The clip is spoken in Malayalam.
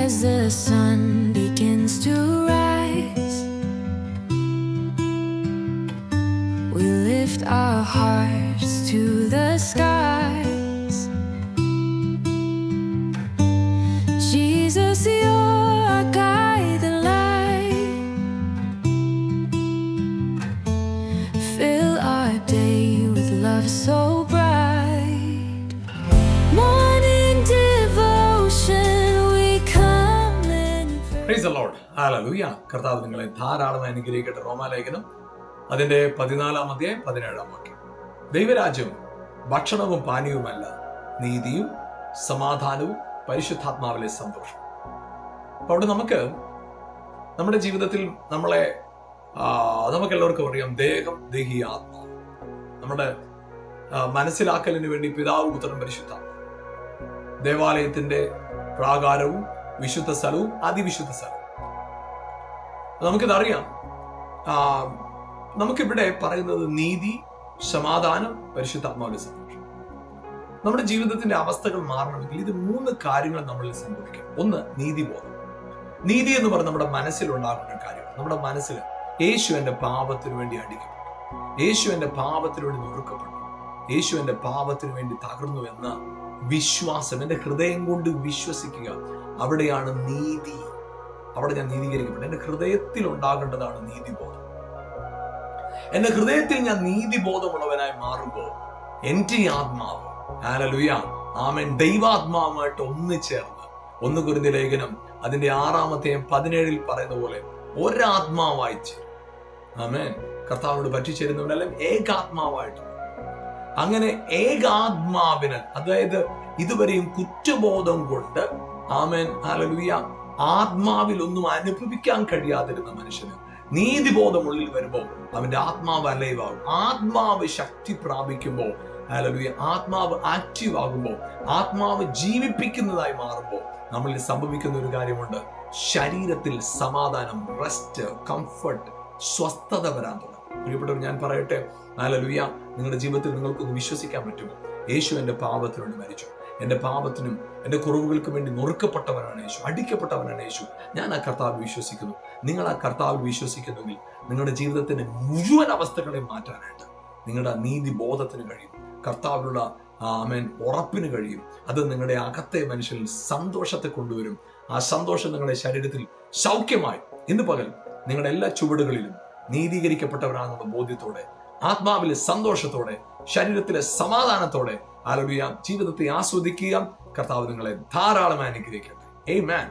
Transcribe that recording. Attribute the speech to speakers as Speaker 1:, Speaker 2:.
Speaker 1: as the sun begins to rise, we lift our hearts to the skies. Jesus, you're our guide and light. Fill our day with love so bright. Morning devotion, we come in prayer.
Speaker 2: Praise the Lord. Hallelujah. കർത്താവ് നിങ്ങളെ ധാരാളമായി അനുഗ്രഹിക്കട്ടെ. റോമാലേഖനം അതിന്റെ 14-ാം അധ്യായം 17-ാം വാക്യം. ദൈവരാജ്യവും ഭക്ഷണവും പാനീയവുമല്ല, നീതിയും സമാധാനവും പരിശുദ്ധാത്മാവിലെ സന്തോഷം. അപ്പൊ അവിടെ നമുക്ക് നമ്മുടെ ജീവിതത്തിൽ നമുക്കെല്ലാവർക്കും അറിയാം, ദേഹം, ദേഹി, ആത്മാവ്. നമ്മുടെ മനസ്സിലാക്കലിന് വേണ്ടി പിതാവ്, പുത്രൻ, പരിശുദ്ധാത്മാവ്. ദേവാലയത്തിന്റെ പ്രാകാരവും വിശുദ്ധ സ്ഥലവും അതിവിശുദ്ധ സ്ഥലവും. നമുക്കിതറിയാം. നമുക്കിവിടെ പറയുന്നത് നീതി, സമാധാനം, പരിശുദ്ധാത്മാവിന്റെ സന്തോഷം. നമ്മുടെ ജീവിതത്തിന്റെ അവസ്ഥകൾ മാറണമെങ്കിൽ ഇത് 3 കാര്യങ്ങൾ നമ്മളിൽ സംഭവിക്കും. ഒന്ന്, നീതിബോധം. നീതി എന്ന് പറഞ്ഞാൽ നമ്മുടെ മനസ്സിലുണ്ടാകുന്ന ഒരു കാര്യമാണ്. നമ്മുടെ മനസ്സിൽ യേശു എന്റെ പാപത്തിന് വേണ്ടി അടിക്കപ്പെട്ടു, യേശു എന്റെ പാപത്തിന് വേണ്ടി നുറുക്കപ്പെട്ടു, യേശു എന്റെ പാപത്തിന് വേണ്ടി തകർന്നു എന്ന വിശ്വാസം എന്റെ ഹൃദയം കൊണ്ട് വിശ്വസിക്കുക. അവിടെയാണ് നീതി. അവിടെ ഞാൻ നീതീകരിക്കപ്പെട്ടു. എന്റെ ഹൃദയത്തിൽ ഉണ്ടാകേണ്ടതാണ് നീതിബോധം. എന്റെ ഹൃദയത്തിൽ ഞാൻ നീതിബോധമുള്ളവനായി മാറുമ്പോൾ എന്റെ ആത്മാവ്, ഹല്ലേലൂയ, ആമേൻ, ദൈവാത്മാവുമായിട്ട് ഒന്നിച്ചേർന്ന് 1 കൊരിന്ത്യർ ലേഖനം അതിന്റെ 6-ാം 17 പറയുന്ന പോലെ ഒരാത്മാവായി ചേരും. ആമേൻ. കർത്താവിനോട് പറ്റിച്ചേരുന്നവരെല്ലാം ഏകാത്മാവായിട്ട്. അങ്ങനെ ഏകാത്മാവിന്, അതായത് ഇതുവരെയും കുറ്റബോധം കൊണ്ട്, ആമേൻ, ഹല്ലേലൂയ, ആത്മാവിൽ ഒന്നും അനുഭവിക്കാൻ കഴിയാതിരുന്ന മനുഷ്യന് നീതിബോധമുള്ളിൽ വരുമ്പോൾ അവന്റെ ആത്മാവ് അലൈവാകും. ആത്മാവ് ശക്തി പ്രാപിക്കുമ്പോൾ, ഹല്ലേലൂയ, ആത്മാവ് ആക്റ്റീവ് ആകുമ്പോൾ, ആത്മാവ് ജീവിപ്പിക്കുന്നതായി മാറുമ്പോൾ നമ്മളിൽ സംഭവിക്കുന്ന ഒരു കാര്യമുണ്ട്. ശരീരത്തിൽ സമാധാനം, റെസ്റ്റ്, കംഫർട്ട്, സ്വസ്ഥത വരാൻ തുടങ്ങും. പ്രിയപ്പെട്ടവർ, ഞാൻ പറയട്ടെ, ഹല്ലേലൂയ, നിങ്ങളുടെ ജീവിതത്തിൽ നിങ്ങൾക്കൊന്ന് വിശ്വസിക്കാൻ പറ്റുമോ? യേശു എന്റെ പാപത്തിന് വേണ്ടി മരിച്ചു. എന്റെ പാപത്തിനും എന്റെ കുറവുകൾക്കും വേണ്ടി നുറുക്കപ്പെട്ടവനാണ് യേശു, അടിക്കപ്പെട്ടവനാണ് യേശു. ഞാൻ ആ കർത്താവ് വിശ്വസിക്കുന്നു. നിങ്ങൾ ആ കർത്താവ് വിശ്വസിക്കുന്നെങ്കിൽ നിങ്ങളുടെ ജീവിതത്തിന്റെ മുഴുവൻ അവസ്ഥകളെ മാറ്റാനായിട്ട് നിങ്ങളുടെ നീതിബോധത്തിന് കഴിയും. കർത്താവിലുള്ള ആമേൻ ഉറപ്പിന് കഴിയും. അത് നിങ്ങളുടെ അകത്തെ മനുഷ്യരിൽ സന്തോഷത്തെ കൊണ്ടുവരും. ആ സന്തോഷം നിങ്ങളുടെ ശരീരത്തിൽ സൗഖ്യമായി ഇന്ന് പകൽ നിങ്ങളുടെ എല്ലാ ചുവടുകളിലും നീതീകരിക്കപ്പെട്ടവരാണെന്നുള്ള ബോധ്യത്തോടെ, ആത്മാവിലെ സന്തോഷത്തോടെ, ശരീരത്തിലെ സമാധാനത്തോടെ, ഹല്ലേലൂയ, ജീവിതത്തെ ആസ്വദിക്കുക. കർത്താവ് നിങ്ങളെ ധാരാളമായി അനുഗ്രഹിക്കട്ടെ. ആമേൻ.